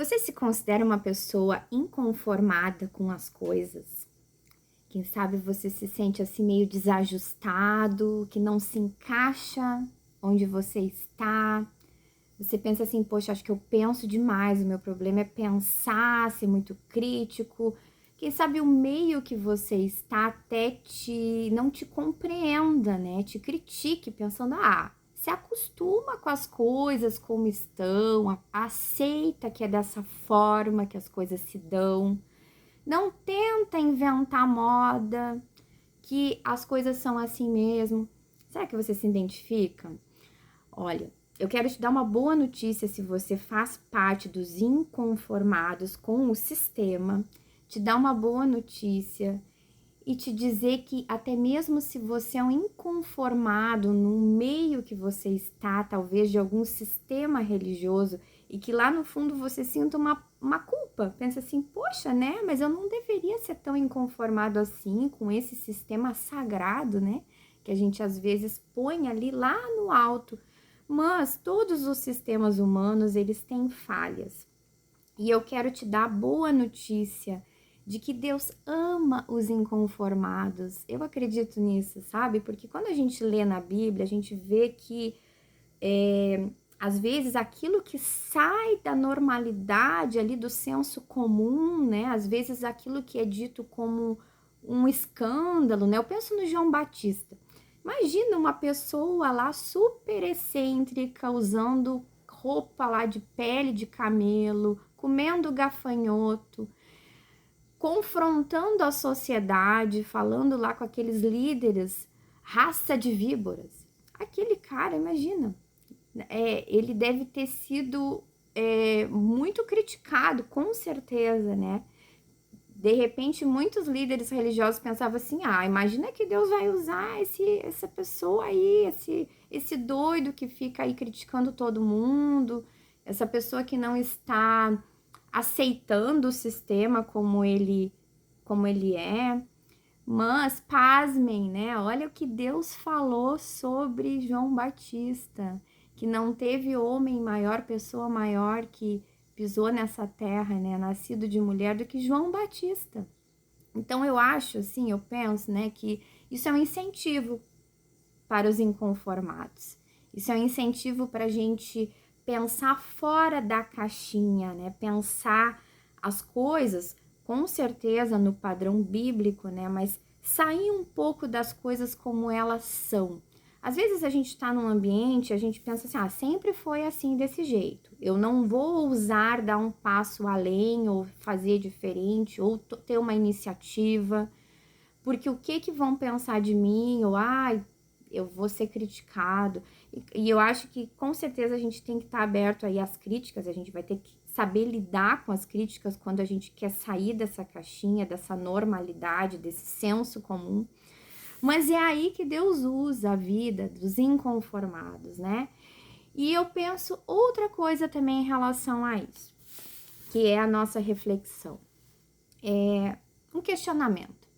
Você se considera uma pessoa inconformada com as coisas? Quem sabe você se sente assim meio desajustado, que não se encaixa onde você está. Você pensa assim, poxa, acho que eu penso demais, o meu problema é pensar, ser muito crítico. Quem sabe o meio que você está até não te compreenda, né? Te critique, pensando, se acostuma com as coisas como estão, aceita que é dessa forma que as coisas se dão. Não tenta inventar moda, que as coisas são assim mesmo. Será que você se identifica? Olha, eu quero te dar uma boa notícia se você faz parte dos inconformados com o sistema, te dar uma boa notícia e te dizer que até mesmo se você é um inconformado no meio que você está, talvez de algum sistema religioso, e que lá no fundo você sinta uma culpa, pensa assim, poxa, né, mas eu não deveria ser tão inconformado assim com esse sistema sagrado, né, que a gente às vezes põe ali lá no alto. Mas todos os sistemas humanos, eles têm falhas. E eu quero te dar a boa notícia de que Deus ama os inconformados. Eu acredito nisso, sabe? Porque quando a gente lê na Bíblia, a gente vê que às vezes aquilo que sai da normalidade ali do senso comum, né? Às vezes aquilo que é dito como um escândalo, né? Eu penso no João Batista. Imagina uma pessoa lá super excêntrica, usando roupa lá de pele de camelo, comendo gafanhoto, confrontando a sociedade, falando lá com aqueles líderes, raça de víboras. Aquele cara, imagina, ele deve ter sido muito criticado, com certeza, né? De repente, muitos líderes religiosos pensavam assim: imagina que Deus vai usar essa pessoa aí, esse doido que fica aí criticando todo mundo, essa pessoa que não está aceitando o sistema como ele é. Mas, pasmem, né? Olha o que Deus falou sobre João Batista, que não teve homem maior, pessoa maior que pisou nessa terra, né? Nascido de mulher, do que João Batista. Então, eu acho, assim, eu penso, né, que isso é um incentivo para os inconformados. Isso é um incentivo para a gente pensar fora da caixinha, né? Pensar as coisas, com certeza, no padrão bíblico, né? Mas sair um pouco das coisas como elas são. Às vezes a gente está num ambiente, a gente pensa assim, sempre foi assim desse jeito. Eu não vou ousar dar um passo além, ou fazer diferente, ou ter uma iniciativa, porque o que vão pensar de mim, ou eu vou ser criticado. E eu acho que com certeza a gente tem que estar aberto aí às críticas, a gente vai ter que saber lidar com as críticas quando a gente quer sair dessa caixinha, dessa normalidade, desse senso comum. Mas é aí que Deus usa a vida dos inconformados, né? E eu penso outra coisa também em relação a isso, que é a nossa reflexão. É um questionamento.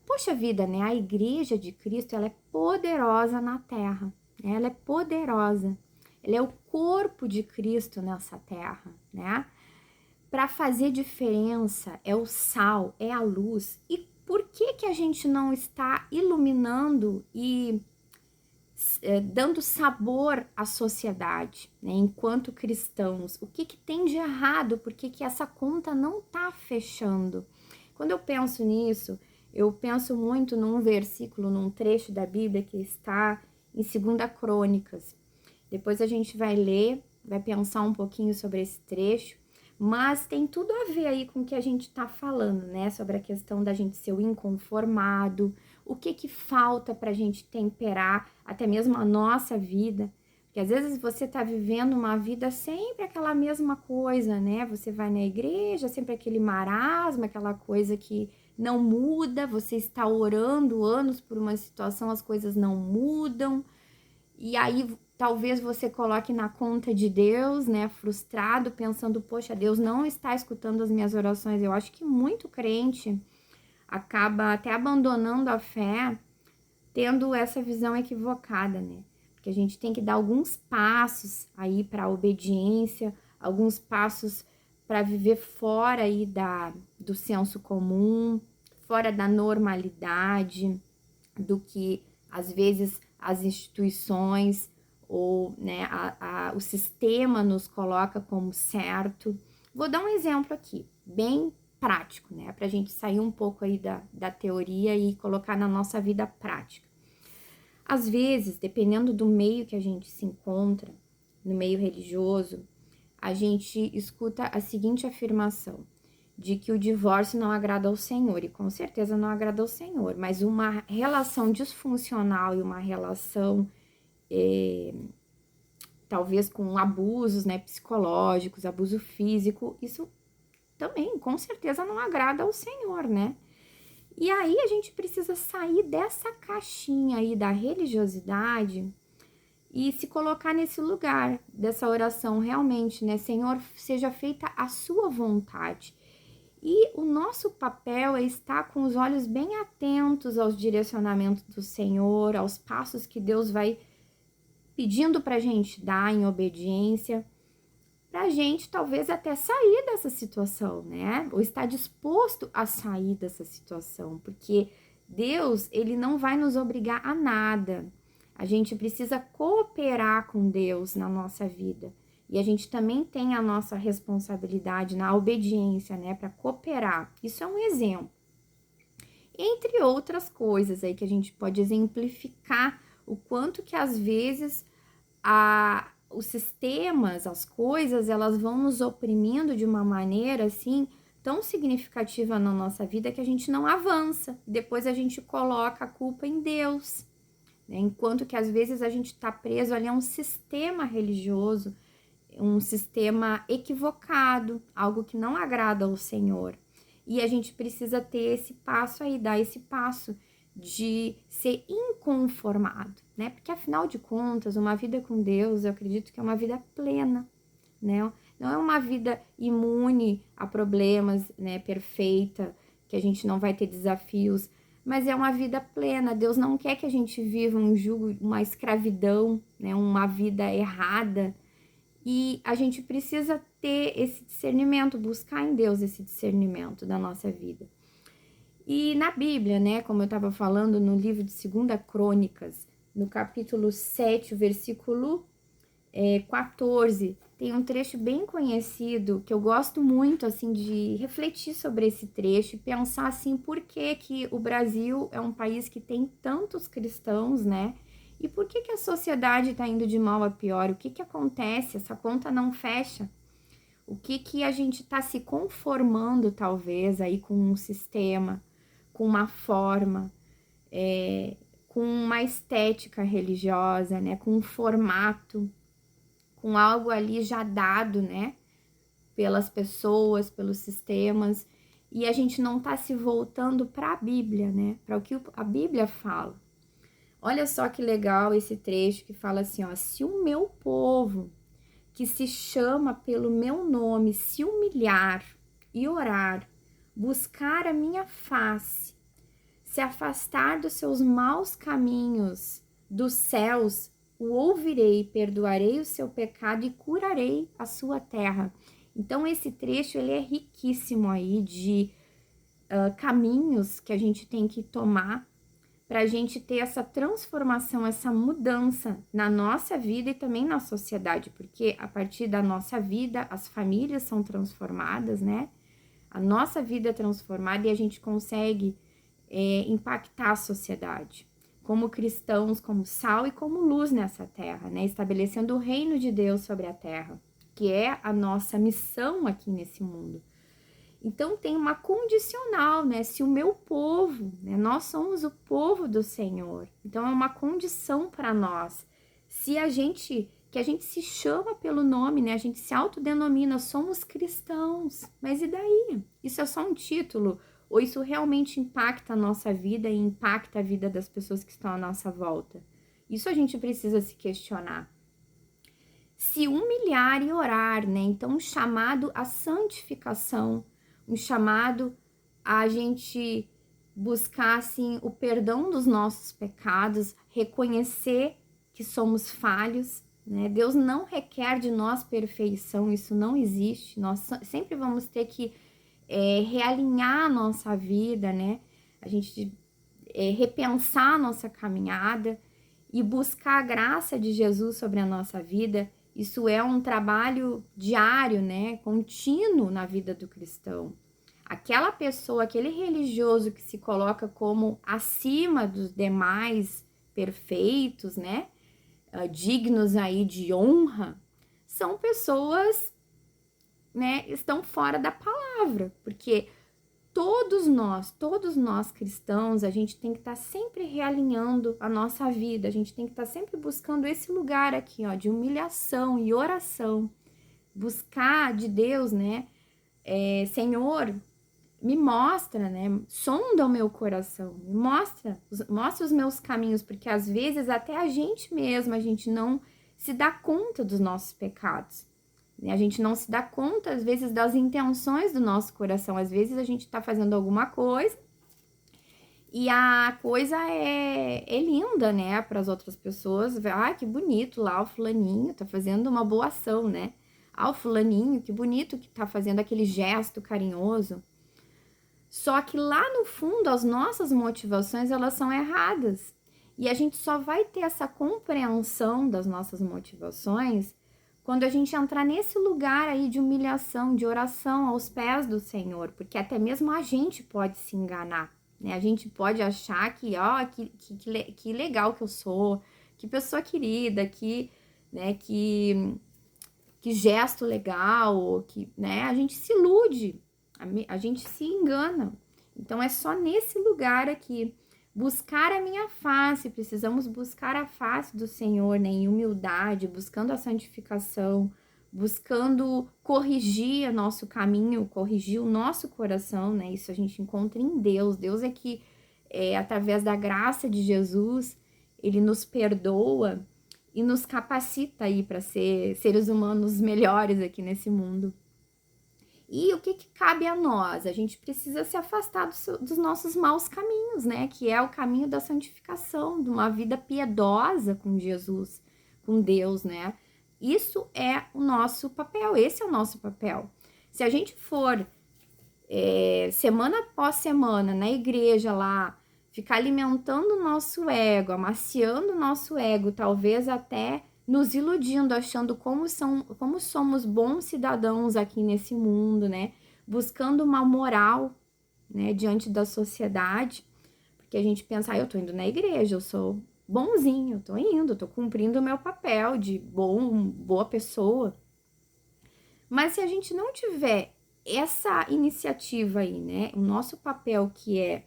Poxa vida, né? A igreja de Cristo, ela é poderosa na terra, né? Ela é poderosa. Ela é o corpo de Cristo nessa terra, né? Para fazer diferença, é o sal, é a luz. E por que a gente não está iluminando e dando sabor à sociedade, né? Enquanto cristãos? O que tem de errado? Por que essa conta não está fechando? Quando eu penso nisso, eu penso muito num versículo, num trecho da Bíblia que está em 2 Crônicas. Depois a gente vai ler, vai pensar um pouquinho sobre esse trecho, mas tem tudo a ver aí com o que a gente está falando, né? Sobre a questão da gente ser o inconformado, o que falta para a gente temperar até mesmo a nossa vida. Porque às vezes você está vivendo uma vida sempre aquela mesma coisa, né? Você vai na igreja, sempre aquele marasmo, aquela coisa que não muda, você está orando anos por uma situação, as coisas não mudam. E aí talvez você coloque na conta de Deus, né, frustrado, pensando, poxa, Deus não está escutando as minhas orações. Eu acho que muito crente acaba até abandonando a fé, tendo essa visão equivocada, né? Porque a gente tem que dar alguns passos aí para a obediência, alguns passos para viver fora aí do senso comum, fora da normalidade, do que às vezes as instituições ou, né, o sistema nos coloca como certo. Vou dar um exemplo aqui, bem prático, né, para a gente sair um pouco aí da teoria e colocar na nossa vida prática. Às vezes, dependendo do meio que a gente se encontra, no meio religioso, a gente escuta a seguinte afirmação, de que o divórcio não agrada ao Senhor, e com certeza não agrada ao Senhor, mas uma relação disfuncional e uma relação, talvez com abusos, né, psicológicos, abuso físico, isso também, com certeza, não agrada ao Senhor, né? E aí a gente precisa sair dessa caixinha aí da religiosidade e se colocar nesse lugar dessa oração realmente, né? Senhor, seja feita a sua vontade. E o nosso papel é estar com os olhos bem atentos aos direcionamentos do Senhor, aos passos que Deus vai pedindo pra gente dar em obediência, pra gente talvez até sair dessa situação, né? Ou estar disposto a sair dessa situação, porque Deus, ele não vai nos obrigar a nada. A gente precisa cooperar com Deus na nossa vida. E a gente também tem a nossa responsabilidade na obediência, né, para cooperar. Isso é um exemplo. Entre outras coisas aí que a gente pode exemplificar o quanto que às vezes os sistemas, as coisas, elas vão nos oprimindo de uma maneira assim tão significativa na nossa vida que a gente não avança. Depois a gente coloca a culpa em Deus, né? Enquanto que às vezes a gente está preso ali a um sistema religioso, um sistema equivocado, algo que não agrada ao Senhor. E a gente precisa ter esse passo aí, dar esse passo de ser inconformado, né? Porque afinal de contas, uma vida com Deus, eu acredito que é uma vida plena, né? Não é uma vida imune a problemas, né? Perfeita, que a gente não vai ter desafios, mas é uma vida plena. Deus não quer que a gente viva um jugo, uma escravidão, né? Uma vida errada. E a gente precisa ter esse discernimento, buscar em Deus esse discernimento da nossa vida. E na Bíblia, né, como eu estava falando no livro de 2 Crônicas, no capítulo 7, versículo 14, tem um trecho bem conhecido que eu gosto muito, assim, de refletir sobre esse trecho e pensar, assim, por que que o Brasil é um país que tem tantos cristãos, né? E por que que a sociedade está indo de mal a pior? O que que acontece? Essa conta não fecha. O que que a gente está se conformando, talvez, aí com um sistema, com uma forma, com uma estética religiosa, né? Com um formato, com algo ali já dado, né? Pelas pessoas, pelos sistemas. E a gente não está se voltando para a Bíblia, né? Para o que a Bíblia fala. Olha só que legal esse trecho que fala assim, ó, se o meu povo, que se chama pelo meu nome, se humilhar e orar, buscar a minha face, se afastar dos seus maus caminhos, dos céus, o ouvirei, perdoarei o seu pecado e curarei a sua terra. Então esse trecho ele é riquíssimo aí de caminhos que a gente tem que tomar para a gente ter essa transformação, essa mudança na nossa vida e também na sociedade, porque a partir da nossa vida as famílias são transformadas, né? A nossa vida é transformada e a gente consegue impactar a sociedade como cristãos, como sal e como luz nessa terra, né? Estabelecendo o reino de Deus sobre a terra, que é a nossa missão aqui nesse mundo. Então tem uma condicional, né? Se o meu povo, né? Nós somos o povo do Senhor. Então é uma condição para nós. Se a gente se chama pelo nome, né? A gente se autodenomina, somos cristãos. Mas e daí? Isso é só um título? Ou isso realmente impacta a nossa vida e impacta a vida das pessoas que estão à nossa volta? Isso a gente precisa se questionar. Se humilhar e orar, né? Então um chamado à santificação, um chamado a gente buscar, assim, o perdão dos nossos pecados, reconhecer que somos falhos, né? Deus não requer de nós perfeição, isso não existe. Nós sempre vamos ter que realinhar a nossa vida, né? A gente repensar a nossa caminhada e buscar a graça de Jesus sobre a nossa vida. Isso é um trabalho diário, né? Contínuo na vida do cristão. Aquela pessoa, aquele religioso que se coloca como acima dos demais perfeitos, né? Dignos aí de honra, são pessoas, né? Estão fora da palavra, porque todos nós cristãos, a gente tem que estar sempre realinhando a nossa vida, a gente tem que estar sempre buscando esse lugar aqui, ó, de humilhação e oração, buscar de Deus, né? Senhor, me mostra, né? Sonda o meu coração, me mostra os meus caminhos, porque às vezes até a gente mesma, a gente não se dá conta dos nossos pecados. A gente não se dá conta, às vezes, das intenções do nosso coração. Às vezes a gente tá fazendo alguma coisa e a coisa é linda, né, para as outras pessoas. Ah, que bonito lá o fulaninho tá fazendo uma boa ação, né? Ah, o fulaninho, que bonito que tá fazendo aquele gesto carinhoso. Só que lá no fundo, as nossas motivações, elas são erradas. E a gente só vai ter essa compreensão das nossas motivações quando a gente entrar nesse lugar aí de humilhação, de oração aos pés do Senhor, porque até mesmo a gente pode se enganar, né? A gente pode achar que, ó, que legal que eu sou, que pessoa querida, né, que gesto legal, que, né? A gente se ilude, a gente se engana. Então é só nesse lugar aqui, buscar a minha face, precisamos buscar a face do Senhor, né, em humildade, buscando a santificação, buscando corrigir o nosso caminho, corrigir o nosso coração, né? Isso a gente encontra em Deus. Deus é que, através da graça de Jesus, ele nos perdoa e nos capacita aí para ser seres humanos melhores aqui nesse mundo. E o que cabe a nós? A gente precisa se afastar dos nossos maus caminhos, né? Que é o caminho da santificação, de uma vida piedosa com Jesus, com Deus, né? Isso é o nosso papel, esse é o nosso papel. Se a gente for semana após semana na igreja lá, ficar alimentando o nosso ego, amaciando o nosso ego, talvez até nos iludindo, achando como somos bons cidadãos aqui nesse mundo, né? Buscando uma moral, né, diante da sociedade, porque a gente pensa, eu tô indo na igreja, eu sou bonzinho, eu tô indo, eu tô cumprindo o meu papel de boa pessoa. Mas se a gente não tiver essa iniciativa aí, né, o nosso papel que é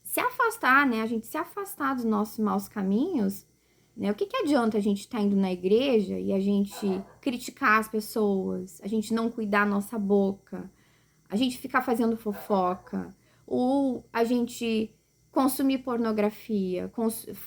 se afastar, né, a gente se afastar dos nossos maus caminhos, né, o que adianta a gente estar indo na igreja e a gente criticar as pessoas, a gente não cuidar a nossa boca, a gente ficar fazendo fofoca, ou a gente consumir pornografia,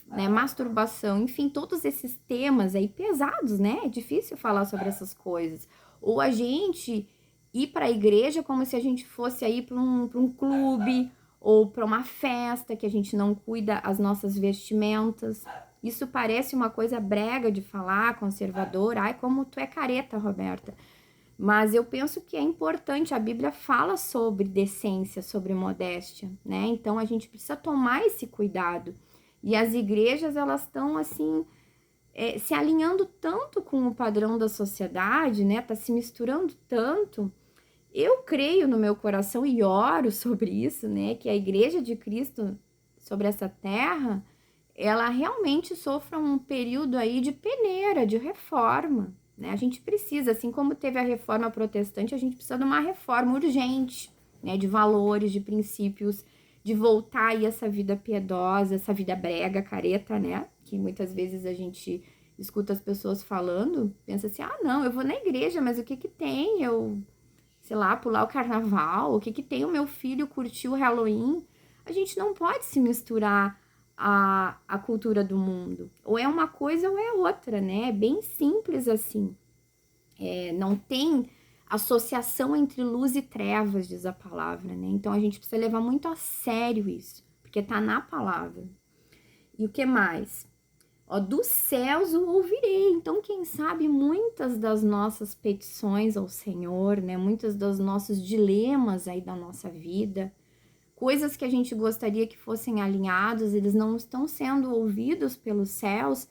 né, masturbação, enfim, todos esses temas aí pesados, né? É difícil falar sobre essas coisas. Ou a gente ir para a igreja como se a gente fosse aí para um clube ou para uma festa que a gente não cuida as nossas vestimentas. Isso parece uma coisa brega de falar, conservadora. Ai, como tu é careta, Roberta. Mas eu penso que é importante, a Bíblia fala sobre decência, sobre modéstia, né? Então a gente precisa tomar esse cuidado. E as igrejas, elas estão assim, se alinhando tanto com o padrão da sociedade, né? Tá se misturando tanto. Eu creio no meu coração e oro sobre isso, né? Que a igreja de Cristo sobre essa terra, ela realmente sofra um período aí de peneira, de reforma, né? A gente precisa, assim como teve a reforma protestante, a gente precisa de uma reforma urgente, né? De valores, de princípios, de voltar aí essa vida piedosa, essa vida brega, careta, né? Que muitas vezes a gente escuta as pessoas falando, pensa assim, ah, não, eu vou na igreja, mas o que tem? Eu, sei lá, pular o carnaval, o que tem o meu filho curtir o Halloween? A gente não pode se misturar a cultura do mundo. Ou é uma coisa ou é outra, né? É bem simples assim. Não tem associação entre luz e trevas, diz a palavra, né? Então a gente precisa levar muito a sério isso, porque tá na palavra. E o que mais? Ó, dos céus o ouvirei. Então, quem sabe muitas das nossas petições ao Senhor, né? Muitos dos nossos dilemas aí da nossa vida, coisas que a gente gostaria que fossem alinhados, eles não estão sendo ouvidos pelos céus,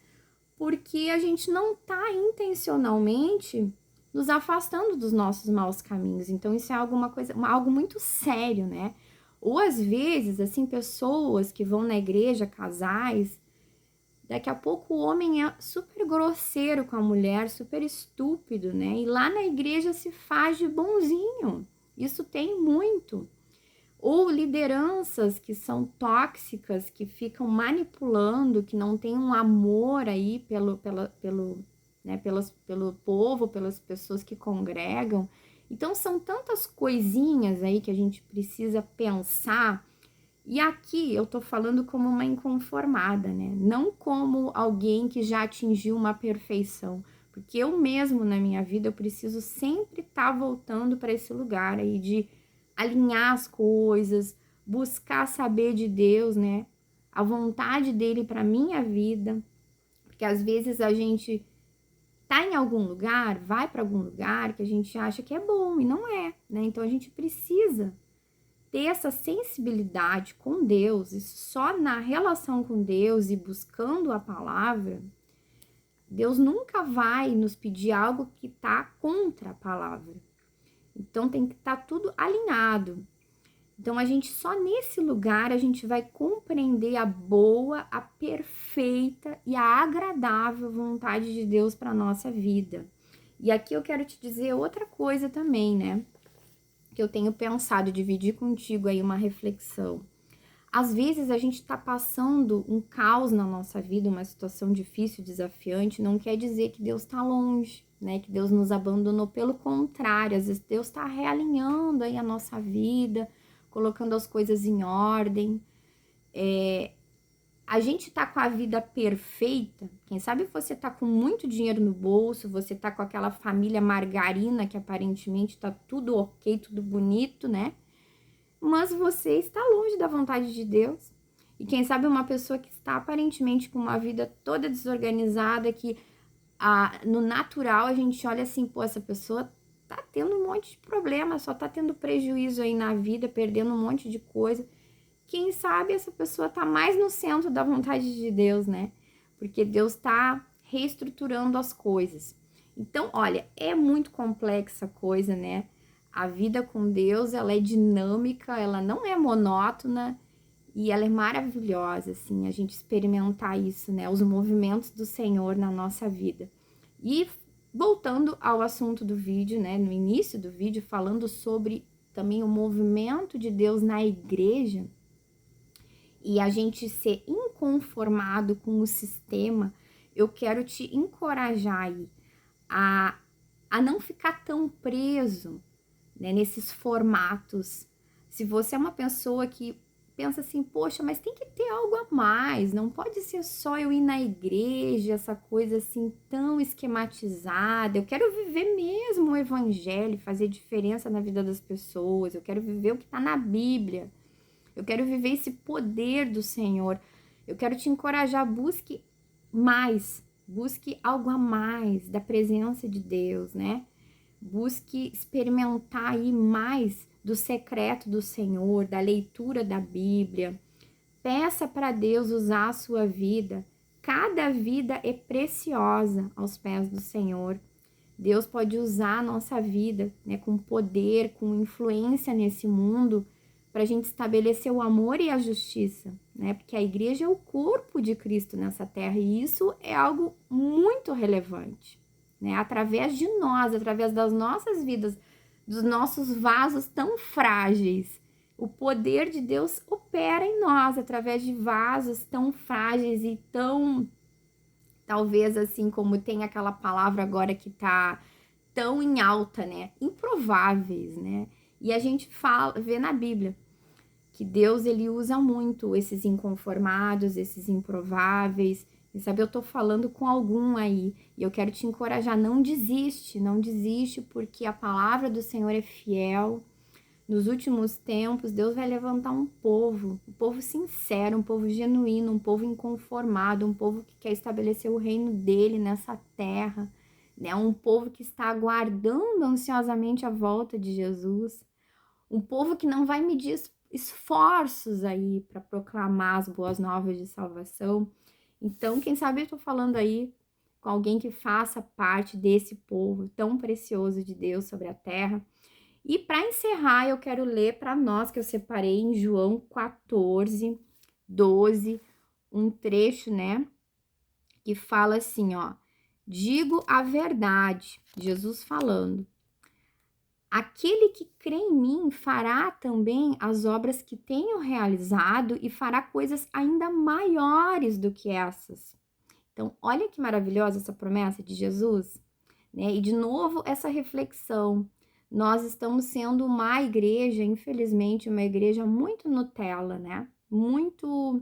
porque a gente não está intencionalmente nos afastando dos nossos maus caminhos. Então, isso é algo muito sério, né? Ou às vezes, assim, pessoas que vão na igreja, casais, daqui a pouco o homem é super grosseiro com a mulher, super estúpido, né? E lá na igreja se faz de bonzinho. Isso tem muito. Ou lideranças que são tóxicas, que ficam manipulando, que não têm um amor aí pelo povo, pelas pessoas que congregam. Então, são tantas coisinhas aí que a gente precisa pensar. E aqui eu tô falando como uma inconformada, né? Não como alguém que já atingiu uma perfeição. Porque eu mesmo, na minha vida, eu preciso sempre estar voltando para esse lugar aí de alinhar as coisas, buscar saber de Deus, né? A vontade dele para minha vida, porque às vezes a gente tá em algum lugar, vai para algum lugar que a gente acha que é bom e não é, né? Então a gente precisa ter essa sensibilidade com Deus, e só na relação com Deus e buscando a palavra, Deus nunca vai nos pedir algo que tá contra a palavra. Então tem que estar tudo alinhado. Então a gente só nesse lugar a gente vai compreender a boa, a perfeita e a agradável vontade de Deus para nossa vida. E aqui eu quero te dizer outra coisa também, né? Que eu tenho pensado, dividir contigo aí uma reflexão. Às vezes a gente está passando um caos na nossa vida, uma situação difícil, desafiante, não quer dizer que Deus está longe, né? Que Deus nos abandonou, pelo contrário, às vezes Deus está realinhando aí a nossa vida, colocando as coisas em ordem. A gente tá com a vida perfeita, quem sabe você tá com muito dinheiro no bolso, você tá com aquela família margarina que aparentemente tá tudo ok, tudo bonito, né? Mas você está longe da vontade de Deus. E quem sabe uma pessoa que está aparentemente com uma vida toda desorganizada, que no natural a gente olha assim, pô, essa pessoa tá tendo um monte de problema, só tá tendo prejuízo aí na vida, perdendo um monte de coisa. Quem sabe essa pessoa tá mais no centro da vontade de Deus, né? Porque Deus tá reestruturando as coisas. Então, olha, é muito complexa a coisa, né? A vida com Deus, ela é dinâmica, ela não é monótona e ela é maravilhosa, assim, a gente experimentar isso, né? Os movimentos do Senhor na nossa vida. E voltando ao assunto do vídeo, né? No início do vídeo, falando sobre também o movimento de Deus na igreja, e a gente ser inconformado com o sistema, eu quero te encorajar aí a não ficar tão preso, né, nesses formatos. Se você é uma pessoa que pensa assim, poxa, mas tem que ter algo a mais, não pode ser só eu ir na igreja, essa coisa assim tão esquematizada. Eu quero viver mesmo o evangelho, fazer diferença na vida das pessoas, eu quero viver o que está na Bíblia. Eu quero viver esse poder do Senhor. Eu quero te encorajar, busque mais, busque algo a mais da presença de Deus, né? Busque experimentar aí mais do secreto do Senhor, da leitura da Bíblia. Peça para Deus usar a sua vida. Cada vida é preciosa aos pés do Senhor. Deus pode usar a nossa vida, né, com poder, com influência nesse mundo, para a gente estabelecer o amor e a justiça, né? Porque a igreja é o corpo de Cristo nessa terra e isso é algo muito relevante, né? Através de nós, através das nossas vidas, dos nossos vasos tão frágeis, o poder de Deus opera em nós através de vasos tão frágeis e tão, talvez assim como tem aquela palavra agora que tá tão em alta, né? Improváveis, né? E a gente vê na Bíblia que Deus, ele usa muito esses inconformados, esses improváveis. E sabe, eu tô falando com algum aí, e eu quero te encorajar, não desiste, porque a palavra do Senhor é fiel. Nos últimos tempos, Deus vai levantar um povo sincero, um povo genuíno, um povo inconformado, um povo que quer estabelecer o reino dele nessa terra, né? Um povo que está aguardando ansiosamente a volta de Jesus, um povo que não vai medir esforços aí para proclamar as boas novas de salvação. Então, quem sabe eu estou falando aí com alguém que faça parte desse povo tão precioso de Deus sobre a terra. E para encerrar, eu quero ler para nós que eu separei em João 14, 12, um trecho, né, que fala assim, ó: digo a verdade, Jesus falando. Aquele que crê em mim fará também as obras que tenho realizado e fará coisas ainda maiores do que essas. Então, olha que maravilhosa essa promessa de Jesus, né? E de novo essa reflexão. Nós estamos sendo uma igreja, infelizmente, uma igreja muito Nutella, né? Muito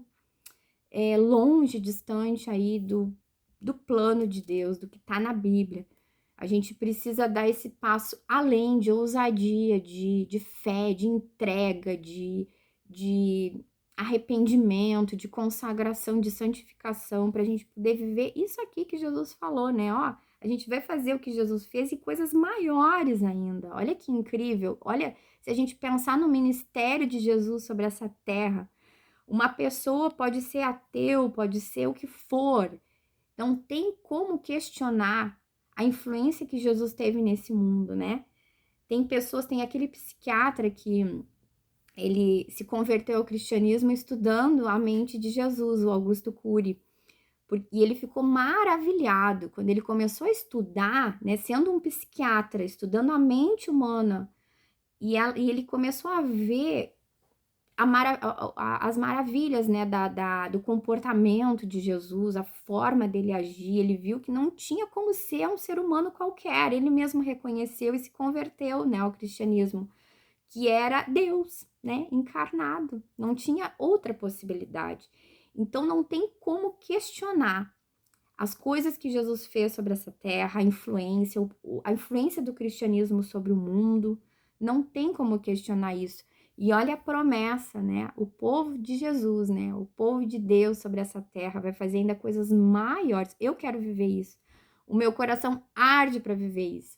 longe, distante aí do plano de Deus, do que está na Bíblia. A gente precisa dar esse passo além de ousadia, de fé, de entrega, de arrependimento, de consagração, de santificação, para a gente poder viver isso aqui que Jesus falou, né? Ó, a gente vai fazer o que Jesus fez e coisas maiores ainda. Olha que incrível. Olha, se a gente pensar no ministério de Jesus sobre essa terra, uma pessoa pode ser ateu, pode ser o que for. Não tem como questionar a influência que Jesus teve nesse mundo, né? Tem pessoas, tem aquele psiquiatra que ele se converteu ao cristianismo estudando a mente de Jesus, o Augusto Cury. E ele ficou maravilhado quando ele começou a estudar, né, sendo um psiquiatra, estudando a mente humana, e ele começou a ver as maravilhas, né, do comportamento de Jesus, a forma dele agir. Ele viu que não tinha como ser um ser humano qualquer. Ele mesmo reconheceu e se converteu, né, ao cristianismo, que era Deus, né, encarnado. Não tinha outra possibilidade. Então não tem como questionar as coisas que Jesus fez sobre essa terra, a influência do cristianismo sobre o mundo. Não tem como questionar isso. E olha a promessa, né? O povo de Jesus, né? O povo de Deus sobre essa terra vai fazer ainda coisas maiores. Eu quero viver isso. O meu coração arde para viver isso.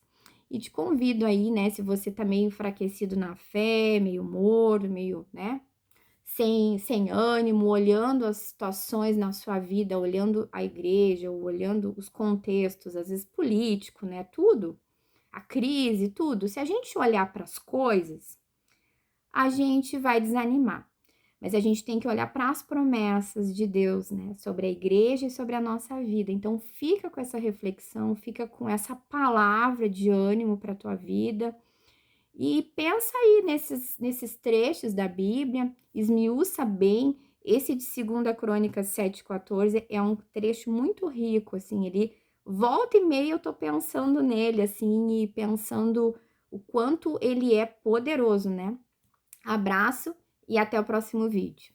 E te convido aí, né? Se você tá meio enfraquecido na fé, meio morto, meio, né? Sem ânimo, olhando as situações na sua vida, olhando a igreja, ou olhando os contextos, às vezes político, né? Tudo, a crise, tudo. Se a gente olhar para as coisas, a gente vai desanimar. Mas a gente tem que olhar para as promessas de Deus, né? Sobre a igreja e sobre a nossa vida. Então, fica com essa reflexão, fica com essa palavra de ânimo para a tua vida. E pensa aí nesses trechos da Bíblia, esmiuça bem. Esse de 2 Crônicas 7,14 é um trecho muito rico, assim, ele volta e meia eu tô pensando nele, assim, e pensando o quanto ele é poderoso, né? Abraço e até o próximo vídeo.